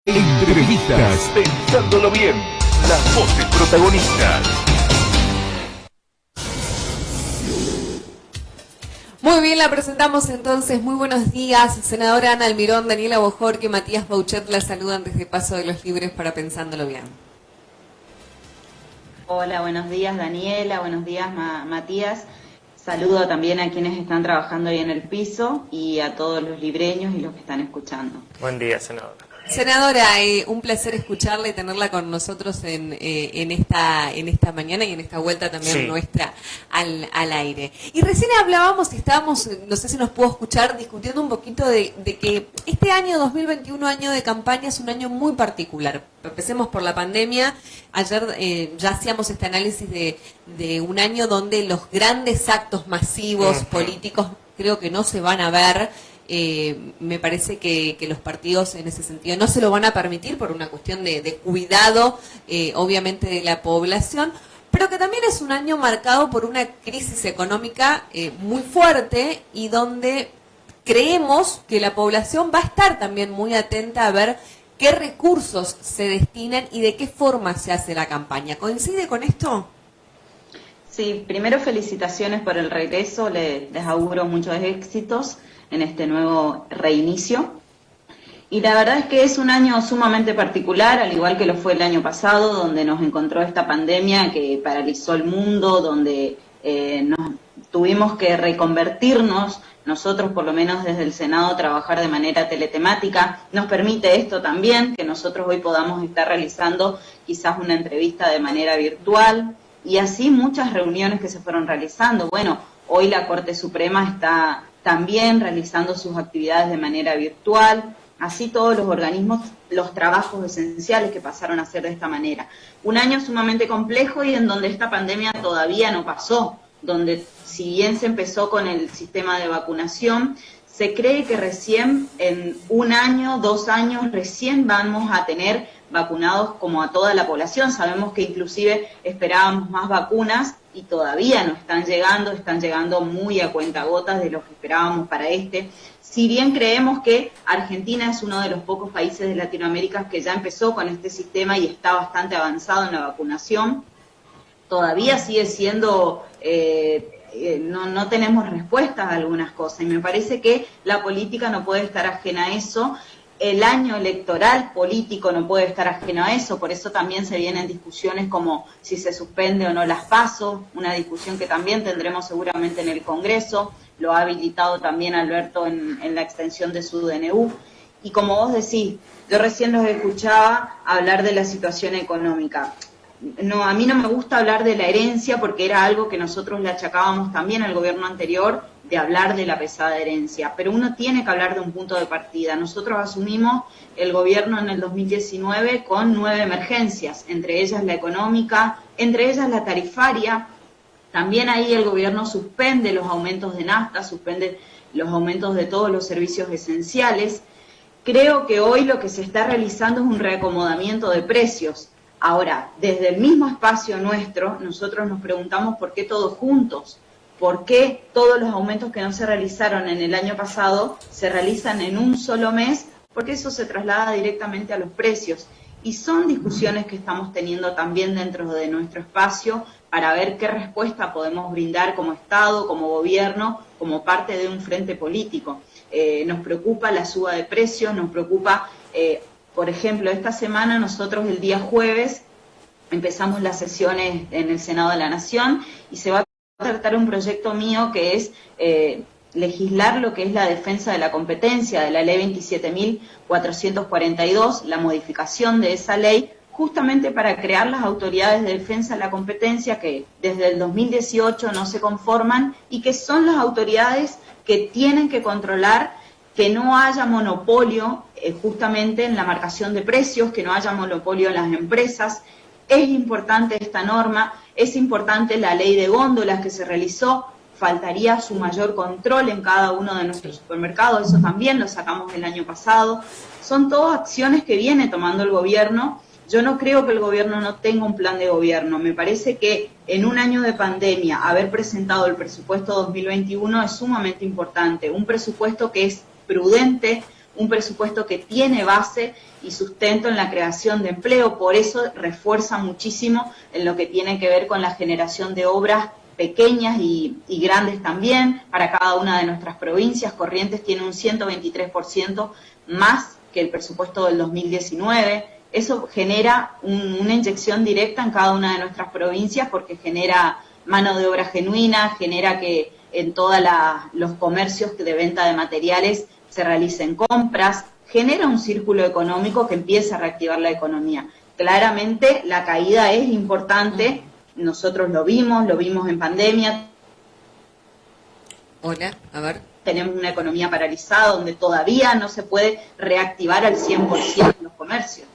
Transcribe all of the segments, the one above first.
Entrevistas Pensándolo Bien. Las voces protagonistas. Muy bien, la presentamos entonces. Muy buenos días, senadora Ana Almirón, Daniela Bojorque, Matías Bouchet la saludan desde Paso de los Libres para Pensándolo Bien. Hola, buenos días Daniela, buenos días Matías. Saludo también a quienes están trabajando ahí en el piso y a todos los libreños y los que están escuchando. Buen día, senadora. Senadora, un placer escucharla y tenerla con nosotros en esta mañana y en esta vuelta también nuestra al aire. Y recién hablábamos y estábamos, no sé si nos pudo escuchar, discutiendo un poquito de que este año 2021, año de campaña, es un año muy particular. Empecemos por la pandemia. Ayer ya hacíamos este análisis de un año donde los grandes actos masivos políticos creo que no se van a ver. Me parece que los partidos en ese sentido no se lo van a permitir por una cuestión de cuidado, obviamente, de la población, pero que también es un año marcado por una crisis económica muy fuerte y donde creemos que la población va a estar también muy atenta a ver qué recursos se destinan y de qué forma se hace la campaña. ¿Coincide con esto? Sí, primero felicitaciones por el regreso, les auguro muchos éxitos en este nuevo reinicio. Y la verdad es que es un año sumamente particular, al igual que lo fue el año pasado, donde nos encontró esta pandemia que paralizó el mundo, donde nos tuvimos que reconvertirnos, nosotros por lo menos desde el Senado, trabajar de manera teletemática. Nos permite esto también, que nosotros hoy podamos estar realizando quizás una entrevista de manera virtual, y así muchas reuniones que se fueron realizando. Bueno, hoy la Corte Suprema está también realizando sus actividades de manera virtual, así todos los organismos, los trabajos esenciales que pasaron a ser de esta manera. Un año sumamente complejo y en donde esta pandemia todavía no pasó, donde si bien se empezó con el sistema de vacunación, se cree que recién en 1 año, 2 años, recién vamos a tener vacunados como a toda la población. Sabemos que inclusive esperábamos más vacunas y todavía no están llegando muy a cuentagotas de lo que esperábamos para este. Si bien creemos que Argentina es uno de los pocos países de Latinoamérica que ya empezó con este sistema y está bastante avanzado en la vacunación, todavía sigue siendo... no tenemos respuestas a algunas cosas y me parece que la política no puede estar ajena a eso. El año electoral político no puede estar ajeno a eso, por eso también se vienen discusiones como si se suspende o no las PASO, una discusión que también tendremos seguramente en el Congreso, lo ha habilitado también Alberto en la extensión de su DNU. Y como vos decís, yo recién los escuchaba hablar de la situación económica. No, a mí no me gusta hablar de la herencia porque era algo que nosotros le achacábamos también al gobierno anterior, de hablar de la pesada herencia, pero uno tiene que hablar de un punto de partida. Nosotros asumimos el gobierno en el 2019 con 9 emergencias, entre ellas la económica, entre ellas la tarifaria. También ahí el gobierno suspende los aumentos de nafta, suspende los aumentos de todos los servicios esenciales. Creo que hoy lo que se está realizando es un reacomodamiento de precios. Ahora, desde el mismo espacio nuestro, nosotros nos preguntamos por qué todos juntos, por qué todos los aumentos que no se realizaron en el año pasado se realizan en un solo mes, porque eso se traslada directamente a los precios. Y son discusiones que estamos teniendo también dentro de nuestro espacio para ver qué respuesta podemos brindar como Estado, como gobierno, como parte de un frente político. Nos preocupa la suba de precios, nos preocupa... Por ejemplo, esta semana nosotros el día jueves empezamos las sesiones en el Senado de la Nación y se va a tratar un proyecto mío que es legislar lo que es la defensa de la competencia de la ley 27.442, la modificación de esa ley, justamente para crear las autoridades de defensa de la competencia que desde el 2018 no se conforman y que son las autoridades que tienen que controlar que no haya monopolio justamente en la marcación de precios, que no haya monopolio en las empresas. Es importante esta norma, es importante la ley de góndolas que se realizó, faltaría su mayor control en cada uno de nuestros supermercados, eso también lo sacamos el año pasado. Son todas acciones que viene tomando el gobierno. Yo no creo que el gobierno no tenga un plan de gobierno. Me parece que en un año de pandemia haber presentado el presupuesto 2021 es sumamente importante. Un presupuesto que es prudente, un presupuesto que tiene base y sustento en la creación de empleo, por eso refuerza muchísimo en lo que tiene que ver con la generación de obras pequeñas y grandes también para cada una de nuestras provincias. Corrientes tiene un 123% más que el presupuesto del 2019. Eso genera una inyección directa en cada una de nuestras provincias porque genera mano de obra genuina, genera que en todos los comercios de venta de materiales se realicen compras, genera un círculo económico que empieza a reactivar la economía. Claramente la caída es importante, nosotros lo vimos en pandemia. Hola, a ver. Tenemos una economía paralizada donde todavía no se puede reactivar al 100% los comercios.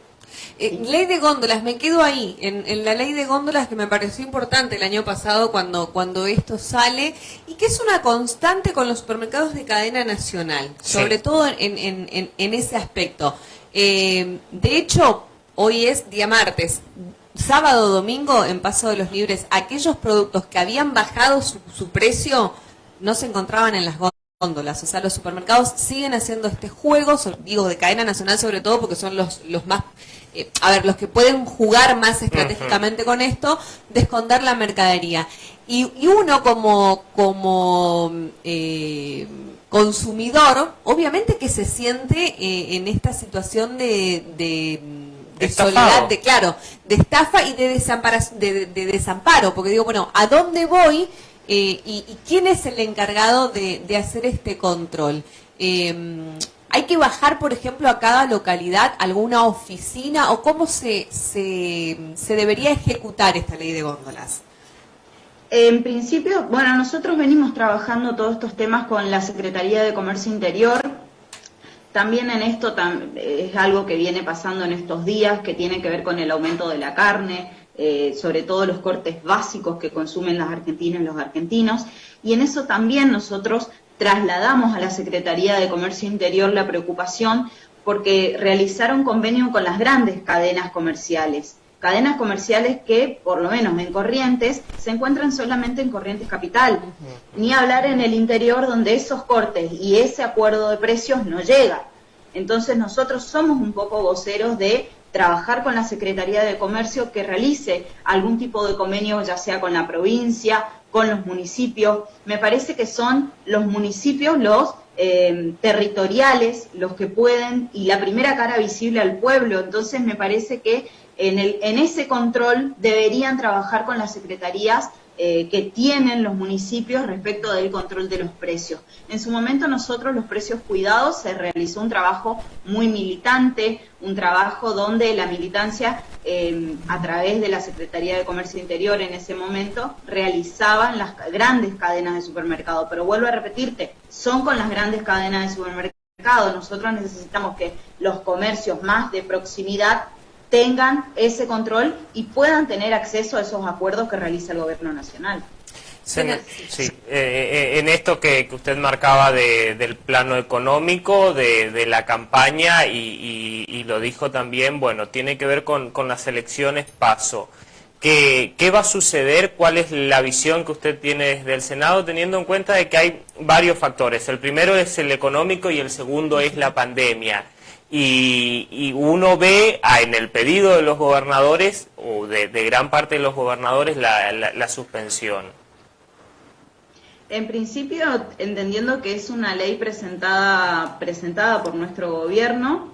Ley de góndolas, me quedo ahí, en la ley de góndolas que me pareció importante el año pasado cuando esto sale y que es una constante con los supermercados de cadena nacional, sobre todo en ese aspecto. De hecho, hoy es día martes, sábado, domingo, en Paso de los Libres, aquellos productos que habían bajado su precio no se encontraban en las góndolas. O sea, los supermercados siguen haciendo este juego, digo, de cadena nacional sobre todo, porque son los más, los que pueden jugar más estratégicamente con esto, de esconder la mercadería. Y uno como consumidor, obviamente que se siente en esta situación de soledad, de estafa y de desamparo, porque digo, bueno, ¿a dónde voy? Y quién es el encargado de hacer este control. ¿Hay que bajar, por ejemplo, a cada localidad alguna oficina o cómo se debería ejecutar esta ley de góndolas? En principio, bueno, nosotros venimos trabajando todos estos temas con la Secretaría de Comercio Interior. También en esto es algo que viene pasando en estos días, que tiene que ver con el aumento de la carne, sobre todo los cortes básicos que consumen las argentinas y los argentinos, y en eso también nosotros trasladamos a la Secretaría de Comercio Interior la preocupación porque realizaron convenio con las grandes cadenas comerciales que, por lo menos en Corrientes, se encuentran solamente en Corrientes Capital, ni hablar en el interior donde esos cortes y ese acuerdo de precios no llegan. Entonces nosotros somos un poco voceros de trabajar con la Secretaría de Comercio que realice algún tipo de convenio, ya sea con la provincia, con los municipios. Me parece que son los municipios los territoriales los que pueden, y la primera cara visible al pueblo. Entonces me parece que en ese control deberían trabajar con las secretarías que tienen los municipios respecto del control de los precios. En su momento nosotros, los precios cuidados, se realizó un trabajo muy militante, un trabajo donde la militancia, a través de la Secretaría de Comercio Interior en ese momento, realizaban las grandes cadenas de supermercado. Pero vuelvo a repetirte, son con las grandes cadenas de supermercado. Nosotros necesitamos que los comercios más de proximidad tengan ese control y puedan tener acceso a esos acuerdos que realiza el Gobierno Nacional. Sí, en esto que usted marcaba del plano económico, de la campaña, y lo dijo también, bueno, tiene que ver con las elecciones PASO. ¿Qué va a suceder? ¿Cuál es la visión que usted tiene desde el Senado, teniendo en cuenta de que hay varios factores? El primero es el económico y el segundo es la pandemia. Y uno ve en el pedido de los gobernadores, o de gran parte de los gobernadores, la suspensión. En principio, entendiendo que es una ley presentada por nuestro gobierno,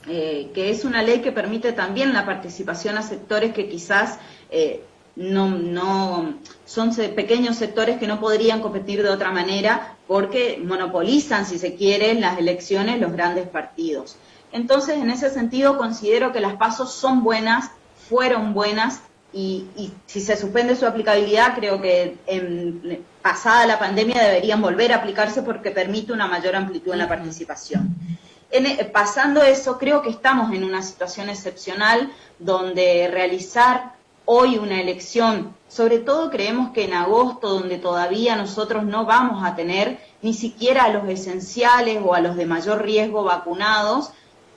que es una ley que permite también la participación a sectores que quizás no son pequeños sectores que no podrían competir de otra manera porque monopolizan, si se quiere, en las elecciones los grandes partidos. Entonces, en ese sentido, considero que las PASO son buenas, fueron buenas, y si se suspende su aplicabilidad, creo que pasada la pandemia deberían volver a aplicarse porque permite una mayor amplitud en la participación. Pasando eso, creo que estamos en una situación excepcional donde realizar hoy una elección, sobre todo creemos que en agosto, donde todavía nosotros no vamos a tener ni siquiera a los esenciales o a los de mayor riesgo vacunados,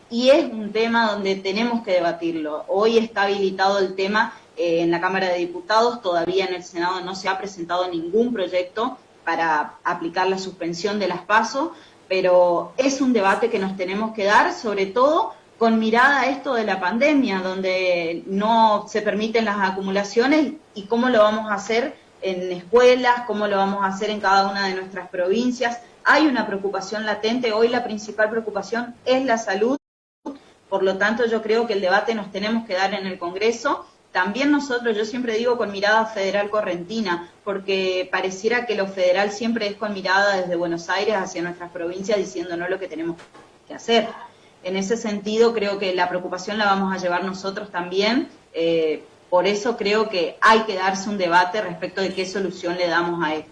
y es un tema donde tenemos que debatirlo. Hoy está habilitado el tema en la Cámara de Diputados, todavía en el Senado no se ha presentado ningún proyecto para aplicar la suspensión de las PASO, pero es un debate que nos tenemos que dar, sobre todo con mirada a esto de la pandemia, donde no se permiten las acumulaciones y cómo lo vamos a hacer en escuelas, cómo lo vamos a hacer en cada una de nuestras provincias. Hay una preocupación latente, hoy la principal preocupación es la salud, por lo tanto yo creo que el debate nos tenemos que dar en el Congreso. También nosotros, yo siempre digo con mirada federal correntina, porque pareciera que lo federal siempre es con mirada desde Buenos Aires hacia nuestras provincias diciéndonos lo que tenemos que hacer. En ese sentido creo que la preocupación la vamos a llevar nosotros también, por eso creo que hay que darse un debate respecto de qué solución le damos a esto.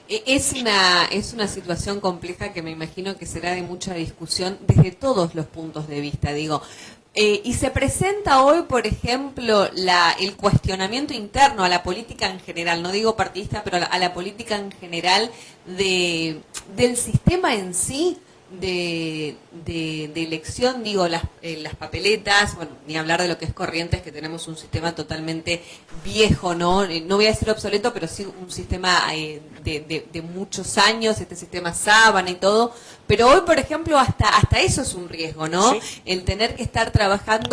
Es una situación compleja que me imagino que será de mucha discusión desde todos los puntos de vista, digo. Y se presenta hoy, por ejemplo, el cuestionamiento interno a la política en general, no digo partidista, pero a la política en general del sistema en sí de elección, digo, las papeletas, bueno, ni hablar de lo que es Corrientes, que tenemos un sistema totalmente viejo, ¿no? No voy a decir obsoleto, pero sí un sistema de muchos años, este sistema sábana y todo, pero hoy, por ejemplo, hasta eso es un riesgo, ¿no? Sí. El tener que estar trabajando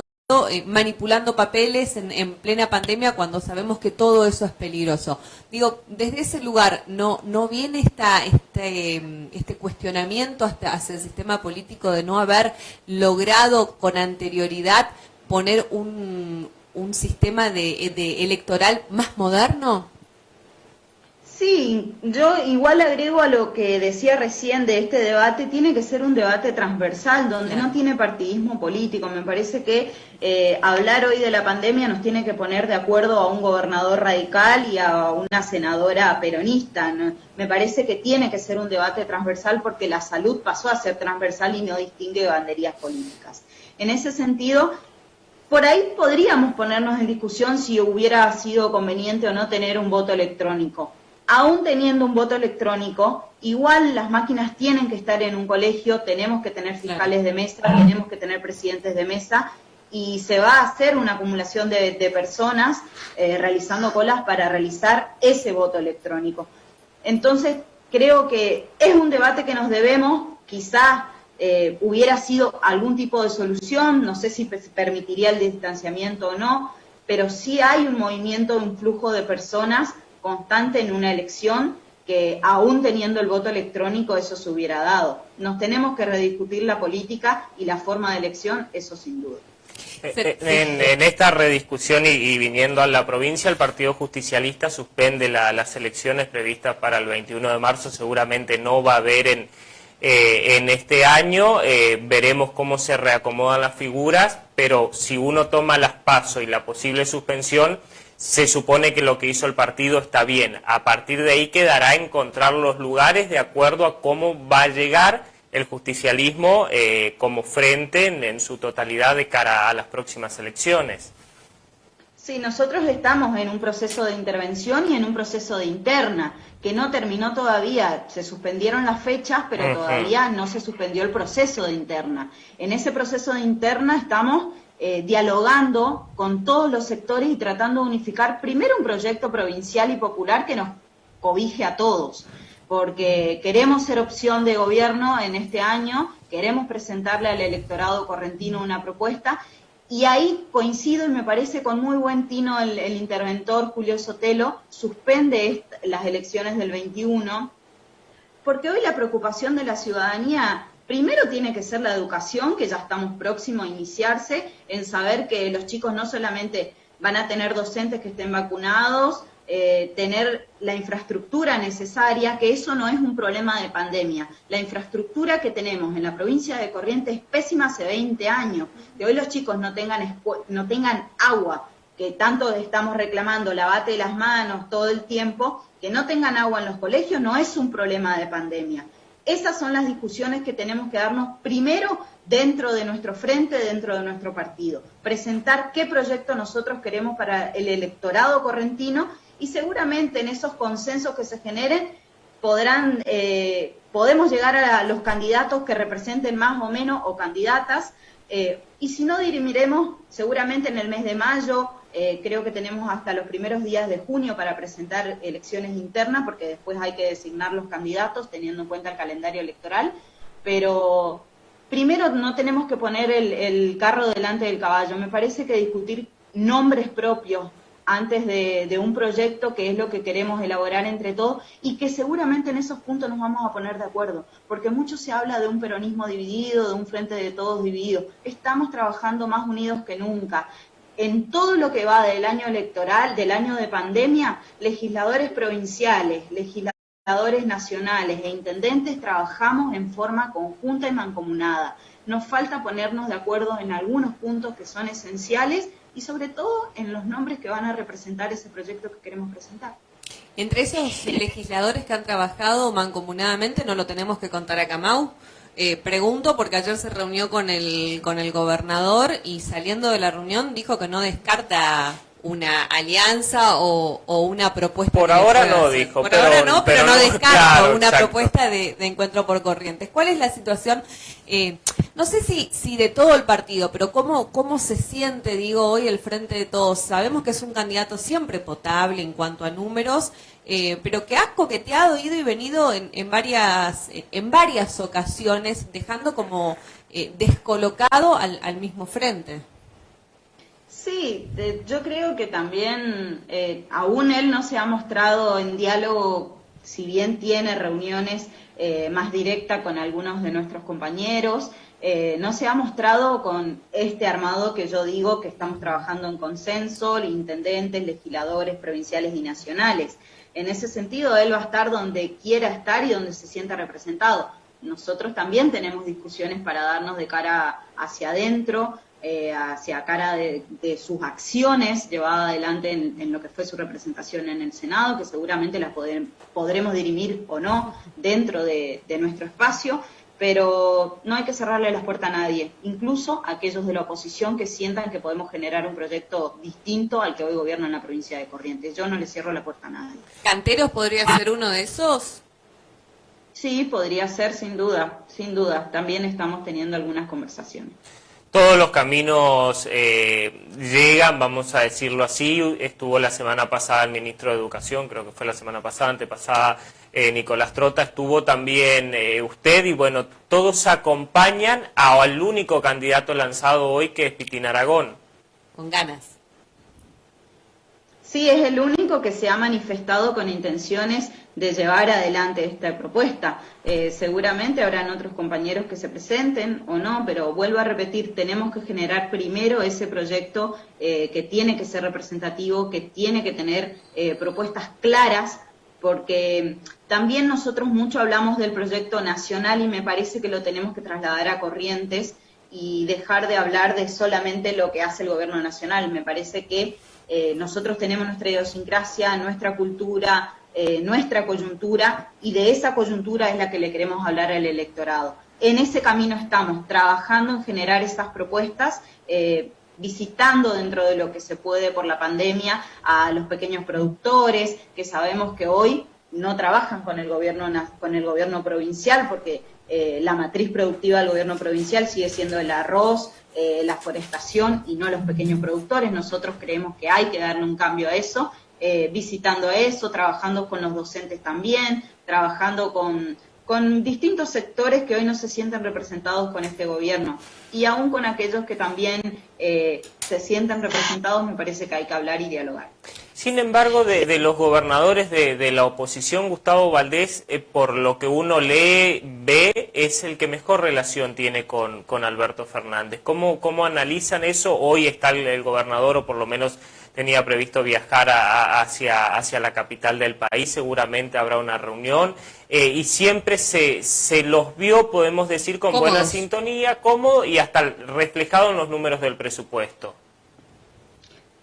manipulando papeles en plena pandemia cuando sabemos que todo eso es peligroso. Digo, desde ese lugar, ¿no viene este cuestionamiento hacia el sistema político de no haber logrado con anterioridad poner un sistema de electoral más moderno? Sí, yo igual agrego a lo que decía recién de este debate, tiene que ser un debate transversal, donde no tiene partidismo político. Me parece que hablar hoy de la pandemia nos tiene que poner de acuerdo a un gobernador radical y a una senadora peronista, ¿no? Me parece que tiene que ser un debate transversal porque la salud pasó a ser transversal y no distingue banderías políticas. En ese sentido, por ahí podríamos ponernos en discusión si hubiera sido conveniente o no tener un voto electrónico. Aún teniendo un voto electrónico, igual las máquinas tienen que estar en un colegio, tenemos que tener fiscales de mesa, tenemos que tener presidentes de mesa, y se va a hacer una acumulación de personas realizando colas para realizar ese voto electrónico. Entonces, creo que es un debate que nos debemos, quizás hubiera sido algún tipo de solución, no sé si permitiría el distanciamiento o no, pero sí hay un movimiento, un flujo de personas constante en una elección que aún teniendo el voto electrónico eso se hubiera dado. Nos tenemos que rediscutir la política y la forma de elección, eso sin duda. En esta rediscusión y viniendo a la provincia, el Partido Justicialista suspende las elecciones previstas para el 21 de marzo, seguramente no va a haber en este año, veremos cómo se reacomodan las figuras, pero si uno toma las PASO y la posible suspensión, se supone que lo que hizo el partido está bien. A partir de ahí quedará encontrar los lugares de acuerdo a cómo va a llegar el justicialismo como frente en su totalidad de cara a las próximas elecciones. Sí, nosotros estamos en un proceso de intervención y en un proceso de interna, que no terminó todavía. Se suspendieron las fechas, pero todavía no se suspendió el proceso de interna. En ese proceso de interna estamos dialogando con todos los sectores y tratando de unificar primero un proyecto provincial y popular que nos cobije a todos, porque queremos ser opción de gobierno en este año, queremos presentarle al electorado correntino una propuesta, y ahí coincido y me parece con muy buen tino el interventor Julio Sotelo, suspende las elecciones del 21, porque hoy la preocupación de la ciudadanía primero tiene que ser la educación, que ya estamos próximos a iniciarse, en saber que los chicos no solamente van a tener docentes que estén vacunados, tener la infraestructura necesaria, que eso no es un problema de pandemia. La infraestructura que tenemos en la provincia de Corrientes es pésima hace 20 años. Que hoy los chicos no tengan agua, que tanto estamos reclamando, lavate las manos todo el tiempo, que no tengan agua en los colegios no es un problema de pandemia. Esas son las discusiones que tenemos que darnos primero dentro de nuestro frente, dentro de nuestro partido. Presentar qué proyecto nosotros queremos para el electorado correntino y seguramente en esos consensos que se generen podemos llegar a los candidatos que representen más o menos o candidatas y si no dirimiremos seguramente en el mes de mayo. Creo que tenemos hasta los primeros días de junio para presentar elecciones internas, porque después hay que designar los candidatos teniendo en cuenta el calendario electoral, pero primero no tenemos que poner el carro delante del caballo. Me parece que discutir nombres propios antes de un proyecto que es lo que queremos elaborar entre todos y que seguramente en esos puntos nos vamos a poner de acuerdo, porque mucho se habla de un peronismo dividido, de un frente de todos dividido. Estamos trabajando más unidos que nunca. En todo lo que va del año electoral, del año de pandemia, legisladores provinciales, legisladores nacionales e intendentes trabajamos en forma conjunta y mancomunada. Nos falta ponernos de acuerdo en algunos puntos que son esenciales y sobre todo en los nombres que van a representar ese proyecto que queremos presentar. Entre esos legisladores que han trabajado mancomunadamente, ¿no lo tenemos que contar a Mau? Pregunto porque ayer se reunió con el gobernador y saliendo de la reunión dijo que no descarta una alianza o una propuesta. Por ahora no, dijo. Por ahora no, pero no descarta claro, una exacto. propuesta de encuentro por corrientes. ¿Cuál es la situación? No sé si de todo el partido, pero ¿cómo se siente, digo, hoy el Frente de Todos? Sabemos que es un candidato siempre potable en cuanto a números, pero que ha coqueteado, ido y venido en varias ocasiones, dejando como descolocado al mismo frente. Sí, yo creo que también aún él no se ha mostrado en diálogo, si bien tiene reuniones más directas con algunos de nuestros compañeros, no se ha mostrado con este armado que yo digo que estamos trabajando en consenso, intendentes, legisladores provinciales y nacionales. En ese sentido, él va a estar donde quiera estar y donde se sienta representado. Nosotros también tenemos discusiones para darnos de cara hacia adentro, hacia cara de sus acciones llevadas adelante en lo que fue su representación en el Senado, que seguramente las podremos dirimir o no dentro de nuestro espacio, pero no hay que cerrarle las puertas a nadie, incluso a aquellos de la oposición que sientan que podemos generar un proyecto distinto al que hoy gobierna en la provincia de Corrientes. Yo no le cierro la puerta a nadie. ¿Canteros podría ser uno de esos? Sí, podría ser, sin duda, sin duda. También estamos teniendo algunas conversaciones. Todos los caminos llegan, vamos a decirlo así. Estuvo la semana pasada el ministro de Educación, creo que fue la semana pasada, antepasada, Nicolás Trota. Estuvo también usted y bueno, todos acompañan al único candidato lanzado hoy que es Pitín Aragón. Con ganas. Sí, es el único que se ha manifestado con intenciones de llevar adelante esta propuesta. Seguramente habrán otros compañeros que se presenten o no, pero vuelvo a repetir, tenemos que generar primero ese proyecto que tiene que ser representativo, que tiene que tener propuestas claras, porque también nosotros mucho hablamos del proyecto nacional y me parece que lo tenemos que trasladar a Corrientes y dejar de hablar de solamente lo que hace el gobierno nacional. Me parece que nosotros tenemos nuestra idiosincrasia, nuestra cultura, nuestra coyuntura, y de esa coyuntura es la que le queremos hablar al electorado. En ese camino estamos, trabajando en generar esas propuestas, visitando dentro de lo que se puede por la pandemia a los pequeños productores, que sabemos que hoy no trabajan con el gobierno provincial, porque la matriz productiva del gobierno provincial sigue siendo el arroz, la forestación y no los pequeños productores. Nosotros creemos que hay que darle un cambio a eso, visitando eso, trabajando con los docentes también, trabajando con distintos sectores que hoy no se sienten representados con este gobierno, y aún con aquellos que también se sienten representados, me parece que hay que hablar y dialogar. Sin embargo, de los gobernadores de la oposición, Gustavo Valdés, por lo que uno lee, ve, es el que mejor relación tiene con Alberto Fernández. ¿Cómo analizan eso? Hoy está el gobernador, o por lo menos tenía previsto viajar hacia la capital del país, seguramente habrá una reunión, y siempre se los vio, podemos decir, con buena sintonía, cómodo y hasta reflejado en los números del presupuesto.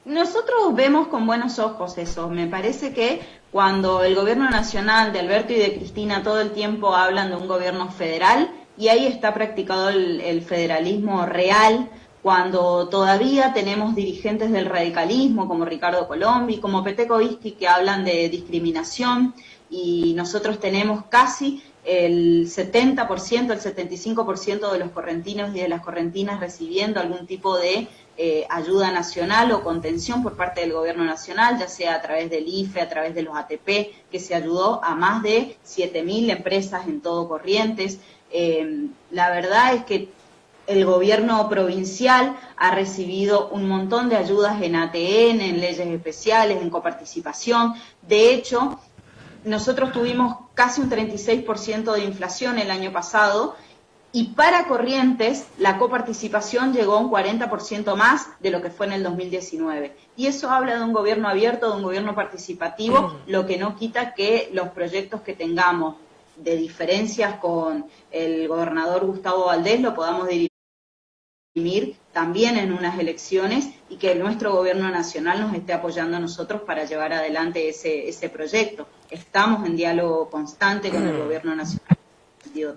Nosotros vemos con buenos ojos eso. Me parece que cuando el gobierno nacional de Alberto y de Cristina todo el tiempo hablan de un gobierno federal, y ahí está practicado el federalismo real, cuando todavía tenemos dirigentes del radicalismo como Ricardo Colombi, como Peteco Vizqui, que hablan de discriminación, y nosotros tenemos casi el 70%, el 75% de los correntinos y de las correntinas recibiendo algún tipo de ayuda nacional o contención por parte del gobierno nacional, ya sea a través del IFE, a través de los ATP, que se ayudó a más de 7.000 empresas en todo Corrientes. La verdad es que el gobierno provincial ha recibido un montón de ayudas en ATN, en leyes especiales, en coparticipación. De hecho, nosotros tuvimos casi un 36% de inflación el año pasado y para Corrientes la coparticipación llegó a un 40% más de lo que fue en el 2019. Y eso habla de un gobierno abierto, de un gobierno participativo, lo que no quita que los proyectos que tengamos de diferencias con el gobernador Gustavo Valdés lo podamos dirimir también en unas elecciones y que nuestro gobierno nacional nos esté apoyando a nosotros para llevar adelante ese proyecto. Estamos en diálogo constante con el gobierno nacional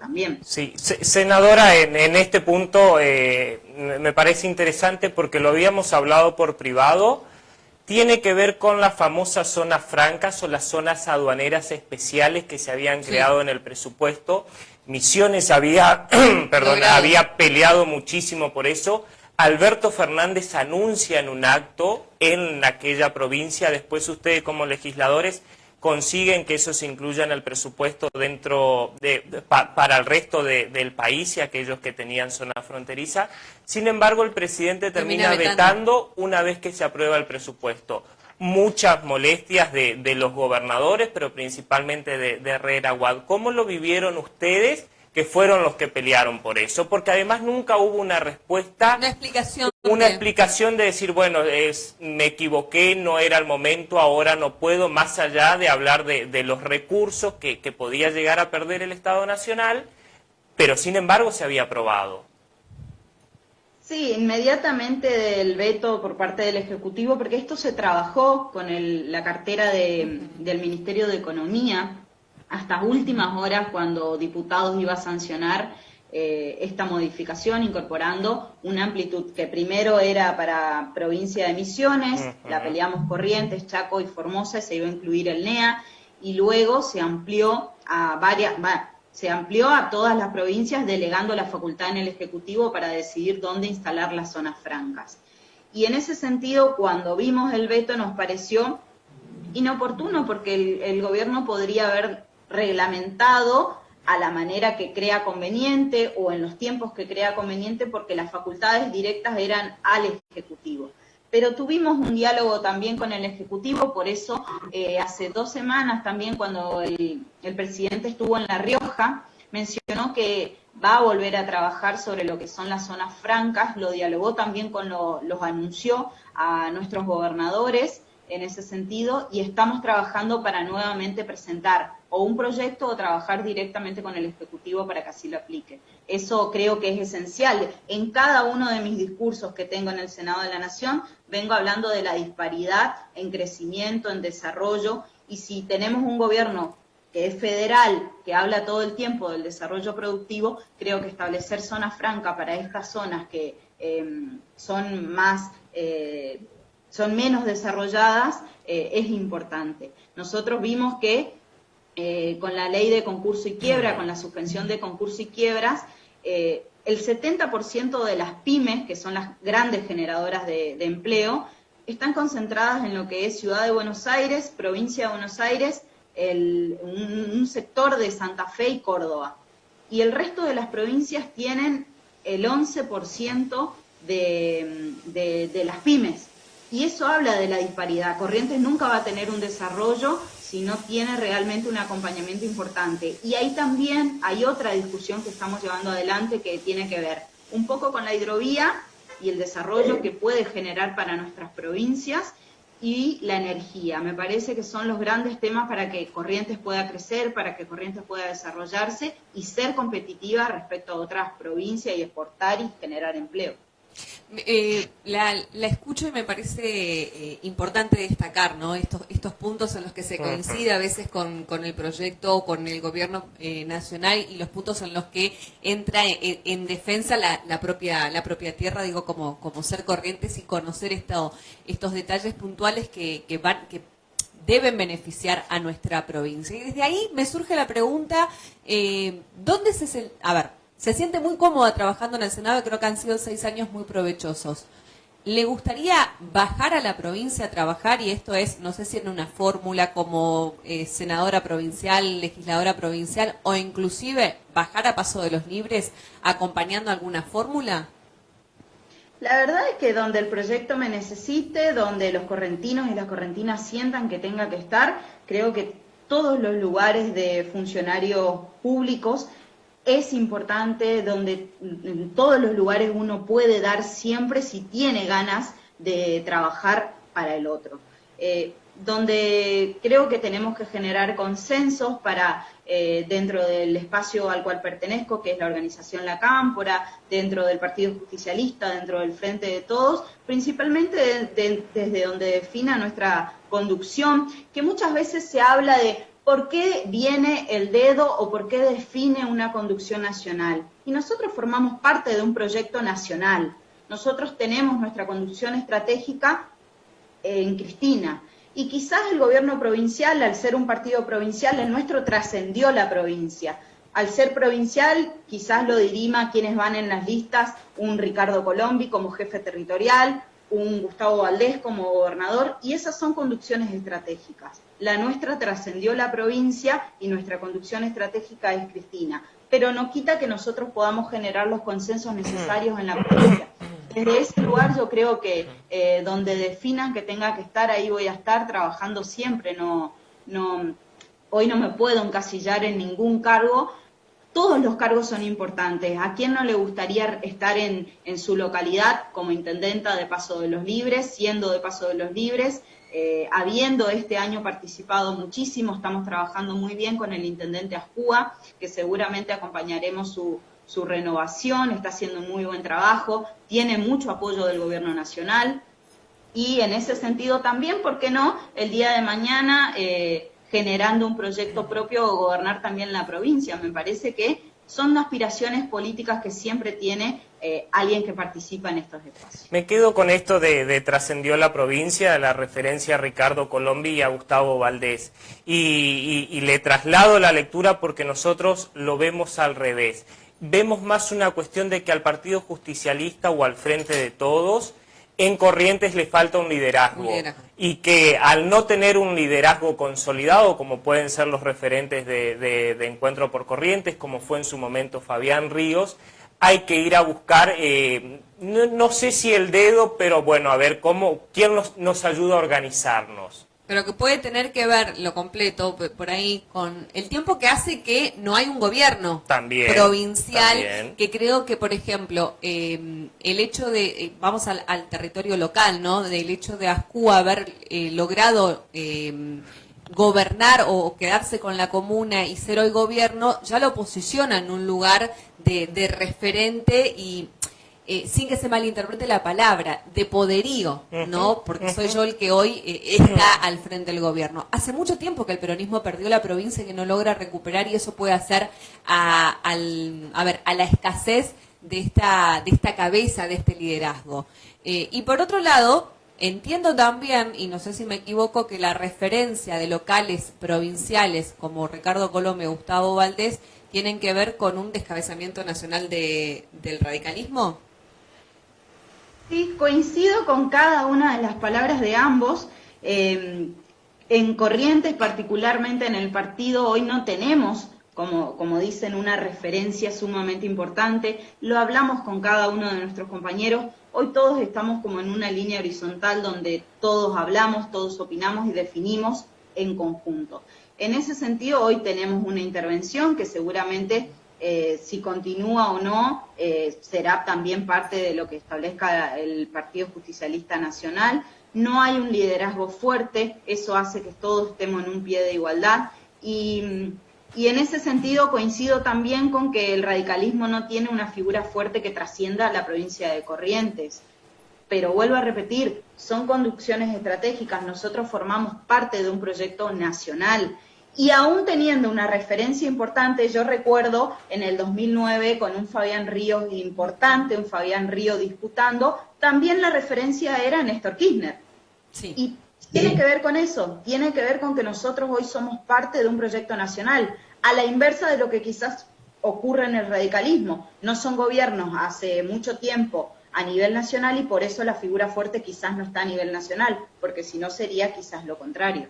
también. Sí, senadora, en este punto me parece interesante porque lo habíamos hablado por privado. Tiene que ver con las famosas zonas francas o las zonas aduaneras especiales que se habían creado en el presupuesto. Misiones había peleado muchísimo por eso. Alberto Fernández anuncia en un acto en aquella provincia, después ustedes como legisladores consiguen que eso se incluya en el presupuesto para el resto del país y aquellos que tenían zona fronteriza. Sin embargo, el presidente termina vetando una vez que se aprueba el presupuesto. Muchas molestias de los gobernadores, pero principalmente de Herrera Aguad. ¿Cómo lo vivieron ustedes, que fueron los que pelearon por eso? Porque además nunca hubo una respuesta, una explicación de decir, bueno, me equivoqué, no era el momento, ahora no puedo, más allá de hablar de los recursos que podía llegar a perder el Estado Nacional, pero sin embargo se había aprobado. Sí, inmediatamente del veto por parte del Ejecutivo, porque esto se trabajó con la cartera del Ministerio de Economía hasta últimas horas cuando diputados iba a sancionar esta modificación, incorporando una amplitud que primero era para provincia de Misiones, la peleamos Corrientes, Chaco y Formosa, se iba a incluir el NEA, y luego se amplió a todas las provincias, delegando la facultad en el Ejecutivo para decidir dónde instalar las zonas francas. Y en ese sentido, cuando vimos el veto, nos pareció inoportuno, porque el gobierno podría haber reglamentado a la manera que crea conveniente o en los tiempos que crea conveniente, porque las facultades directas eran al Ejecutivo. Pero tuvimos un diálogo también con el Ejecutivo, por eso hace 2 semanas también cuando el presidente estuvo en La Rioja, mencionó que va a volver a trabajar sobre lo que son las zonas francas, lo dialogó también los anunció a nuestros gobernadores en ese sentido, y estamos trabajando para nuevamente presentar o un proyecto o trabajar directamente con el Ejecutivo para que así lo aplique. Eso creo que es esencial. En cada uno de mis discursos que tengo en el Senado de la Nación, vengo hablando de la disparidad en crecimiento, en desarrollo, y si tenemos un gobierno que es federal, que habla todo el tiempo del desarrollo productivo, creo que establecer zonas francas para estas zonas que son menos desarrolladas es importante. Nosotros vimos que con la ley de concurso y quiebra, con la suspensión de concurso y quiebras, el 70% de las pymes, que son las grandes generadoras de empleo, están concentradas en lo que es Ciudad de Buenos Aires, Provincia de Buenos Aires, un sector de Santa Fe y Córdoba. Y el resto de las provincias tienen el 11% de las pymes. Y eso habla de la disparidad. Corrientes nunca va a tener un desarrollo si no tiene realmente un acompañamiento importante. Y ahí también hay otra discusión que estamos llevando adelante que tiene que ver un poco con la hidrovía y el desarrollo que puede generar para nuestras provincias, y la energía. Me parece que son los grandes temas para que Corrientes pueda crecer, para que Corrientes pueda desarrollarse y ser competitiva respecto a otras provincias y exportar y generar empleo. La escucho y me parece importante destacar, ¿no? Estos puntos en los que se coincide a veces con el proyecto, con el gobierno nacional, y los puntos en los que entra en defensa la propia tierra, digo, como ser Corrientes, y conocer estos detalles puntuales que deben beneficiar a nuestra provincia. Y desde ahí me surge la pregunta, ¿dónde se siente muy cómoda trabajando en el Senado? Creo que han sido 6 años muy provechosos. ¿le gustaría bajar a la provincia a trabajar? Y esto es, no sé si en una fórmula como senadora provincial, legisladora provincial, o inclusive bajar a Paso de los Libres acompañando alguna fórmula. La verdad es que donde el proyecto me necesite, donde los correntinos y las correntinas sientan que tenga que estar, creo que todos los lugares de funcionarios públicos es importante, donde en todos los lugares uno puede dar siempre si tiene ganas de trabajar para el otro. Donde creo que tenemos que generar consensos para, dentro del espacio al cual pertenezco, que es la organización La Cámpora, dentro del Partido Justicialista, dentro del Frente de Todos, principalmente desde donde defina nuestra conducción, que muchas veces se habla de por qué viene el dedo o por qué define una conducción nacional. Y nosotros formamos parte de un proyecto nacional. Nosotros tenemos nuestra conducción estratégica en Cristina. Y quizás el gobierno provincial, al ser un partido provincial, el nuestro trascendió la provincia. Al ser provincial, quizás lo dirima quienes van en las listas, un Ricardo Colombi como jefe territorial, un Gustavo Valdés como gobernador, y esas son conducciones estratégicas. La nuestra trascendió la provincia y nuestra conducción estratégica es Cristina, pero no quita que nosotros podamos generar los consensos necesarios en la provincia. Desde ese lugar yo creo que donde definan que tenga que estar, ahí voy a estar trabajando siempre. Hoy no me puedo encasillar en ningún cargo. Todos los cargos son importantes. ¿A quién no le gustaría estar en su localidad como intendenta de Paso de los Libres, siendo de Paso de los Libres? Habiendo este año participado muchísimo, estamos trabajando muy bien con el intendente Azcúa, que seguramente acompañaremos su renovación, está haciendo un muy buen trabajo, tiene mucho apoyo del gobierno nacional, y en ese sentido también, ¿por qué no?, el día de mañana generando un proyecto propio, gobernar también la provincia. Me parece que son aspiraciones políticas que siempre tiene alguien que participa en estos espacios. Me quedo con esto de trascendió la provincia, la referencia a Ricardo Colombi y a Gustavo Valdés. Y le traslado la lectura porque nosotros lo vemos al revés. Vemos más una cuestión de que al Partido Justicialista o al Frente de Todos, en Corrientes le falta un liderazgo. Y que al no tener un liderazgo consolidado, como pueden ser los referentes de Encuentro por Corrientes, como fue en su momento Fabián Ríos, hay que ir a buscar, no sé si el dedo, pero bueno, a ver quién nos ayuda a organizarnos. Pero que puede tener que ver lo completo por ahí con el tiempo que hace que no hay un gobierno provincial, que creo que, por ejemplo, el hecho de, vamos al territorio local, ¿no?, del hecho de Azcúa haber logrado gobernar o quedarse con la comuna y ser hoy gobierno, ya lo posiciona en un lugar de referente y... sin que se malinterprete la palabra, de poderío, ¿no? Porque soy yo el que hoy está al frente del gobierno. Hace mucho tiempo que el peronismo perdió la provincia y que no logra recuperar, y eso puede hacer a la escasez de esta cabeza, de este liderazgo. Y por otro lado, entiendo también, y no sé si me equivoco, que la referencia de locales provinciales como Ricardo Colombi o Gustavo Valdés tienen que ver con un descabezamiento nacional del radicalismo. Sí, coincido con cada una de las palabras de ambos. En Corrientes, particularmente en el partido, hoy no tenemos, como dicen, una referencia sumamente importante. Lo hablamos con cada uno de nuestros compañeros. Hoy todos estamos como en una línea horizontal donde todos hablamos, todos opinamos y definimos en conjunto. En ese sentido, hoy tenemos una intervención que seguramente... si continúa o no, será también parte de lo que establezca el Partido Justicialista Nacional. No hay un liderazgo fuerte, eso hace que todos estemos en un pie de igualdad, y en ese sentido coincido también con que el radicalismo no tiene una figura fuerte que trascienda la provincia de Corrientes. Pero vuelvo a repetir, son conducciones estratégicas, nosotros formamos parte de un proyecto nacional. Y aún teniendo una referencia importante, yo recuerdo en el 2009 con un Fabián Ríos importante, un Fabián Ríos disputando, también la referencia era Néstor Kirchner. Sí. Y tiene que ver con eso, tiene que ver con que nosotros hoy somos parte de un proyecto nacional, a la inversa de lo que quizás ocurre en el radicalismo. No son gobiernos hace mucho tiempo a nivel nacional y por eso la figura fuerte quizás no está a nivel nacional, porque si no sería quizás lo contrario.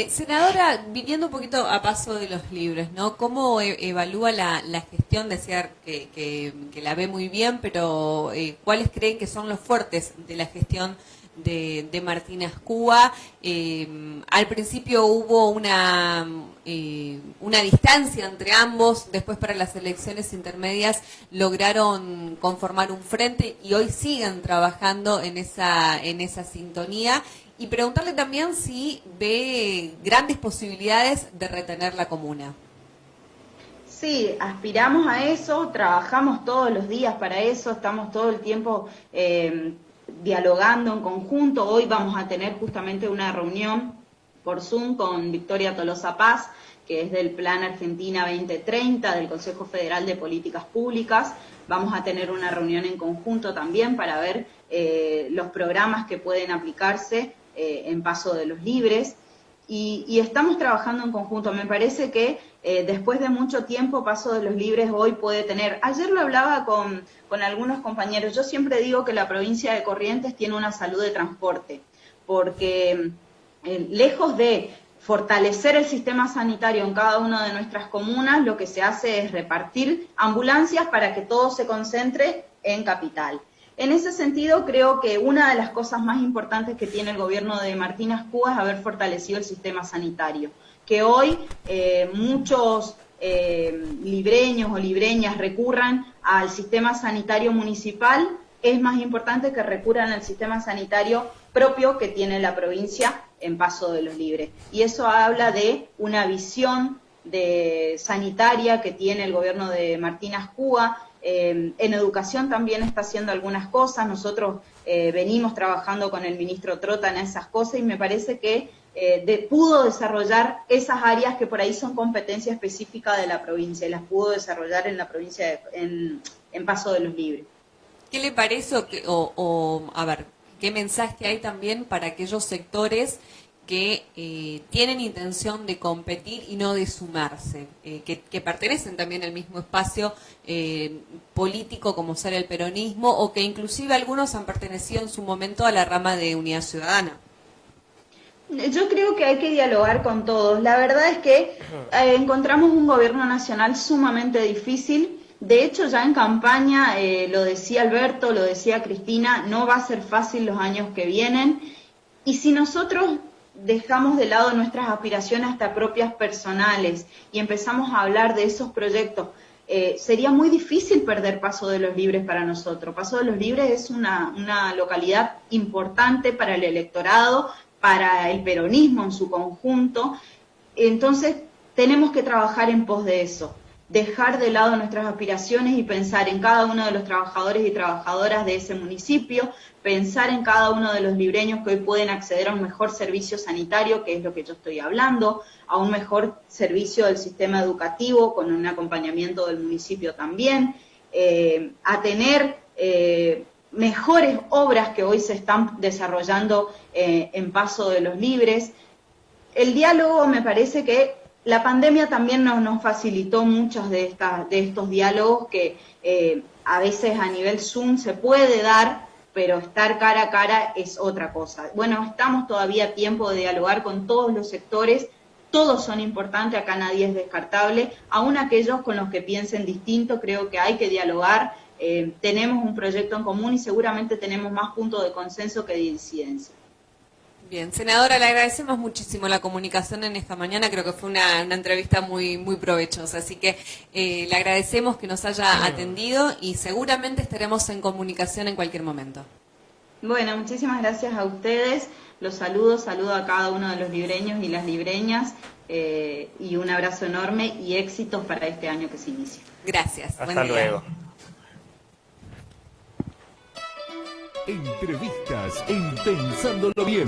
Senadora, viniendo un poquito a paso de los libros, ¿no? ¿Cómo evalúa la gestión? Decía que la ve muy bien, pero ¿cuáles creen que son los fuertes de la gestión de Martín Azcúa? Al principio hubo una distancia entre ambos, después para las elecciones intermedias lograron conformar un frente y hoy siguen trabajando en esa sintonía. Y preguntarle también si ve grandes posibilidades de retener la comuna. Sí, aspiramos a eso, trabajamos todos los días para eso, estamos todo el tiempo dialogando en conjunto. Hoy vamos a tener justamente una reunión por Zoom con Victoria Tolosa Paz, que es del Plan Argentina 2030, del Consejo Federal de Políticas Públicas. Vamos a tener una reunión en conjunto también para ver los programas que pueden aplicarse en Paso de los Libres, y estamos trabajando en conjunto. Me parece que después de mucho tiempo Paso de los Libres hoy puede tener, ayer lo hablaba con algunos compañeros, yo siempre digo que la provincia de Corrientes tiene una salud de transporte, porque lejos de fortalecer el sistema sanitario en cada una de nuestras comunas, lo que se hace es repartir ambulancias para que todo se concentre en Capital. En ese sentido, creo que una de las cosas más importantes que tiene el gobierno de Martín Azcúa es haber fortalecido el sistema sanitario, que hoy muchos libreños o libreñas recurran al sistema sanitario municipal. Es más importante que recurran al sistema sanitario propio que tiene la provincia en Paso de los Libres. Y eso habla de una visión sanitaria que tiene el gobierno de Martín Azcúa. En educación también está haciendo algunas cosas. Nosotros venimos trabajando con el ministro Trota en esas cosas y me parece que pudo desarrollar esas áreas que por ahí son competencia específica de la provincia y las pudo desarrollar en la provincia en Paso de los Libres. ¿Qué le parece a ver, qué mensaje hay también para aquellos sectores que tienen intención de competir y no de sumarse, que pertenecen también al mismo espacio político como ser el peronismo, o que inclusive algunos han pertenecido en su momento a la rama de Unidad Ciudadana? Yo creo que hay que dialogar con todos. La verdad es que encontramos un gobierno nacional sumamente difícil. De hecho, ya en campaña, lo decía Alberto, lo decía Cristina, no va a ser fácil los años que vienen. Y si nosotros dejamos de lado nuestras aspiraciones hasta propias personales y empezamos a hablar de esos proyectos, sería muy difícil perder Paso de los Libres para nosotros. Paso de los Libres es una localidad importante para el electorado, para el peronismo en su conjunto. Entonces tenemos que trabajar en pos de eso, dejar de lado nuestras aspiraciones y pensar en cada uno de los trabajadores y trabajadoras de ese municipio, pensar en cada uno de los libreños que hoy pueden acceder a un mejor servicio sanitario, que es lo que yo estoy hablando, a un mejor servicio del sistema educativo con un acompañamiento del municipio también, a tener mejores obras que hoy se están desarrollando en Paso de los Libres. El diálogo, me parece que la pandemia también nos facilitó muchos de estos diálogos que a veces a nivel Zoom se puede dar, pero estar cara a cara es otra cosa. Bueno, estamos todavía a tiempo de dialogar con todos los sectores, todos son importantes, acá nadie es descartable, aún aquellos con los que piensen distinto, creo que hay que dialogar, tenemos un proyecto en común y seguramente tenemos más puntos de consenso que de disidencia. Bien, senadora, le agradecemos muchísimo la comunicación en esta mañana, creo que fue una entrevista muy provechosa, así que le agradecemos que nos haya atendido y seguramente estaremos en comunicación en cualquier momento. Bueno, muchísimas gracias a ustedes, los saludo a cada uno de los libreños y las libreñas y un abrazo enorme y éxitos para este año que se inicia. Gracias. Hasta luego. Entrevistas en Pensándolo Bien.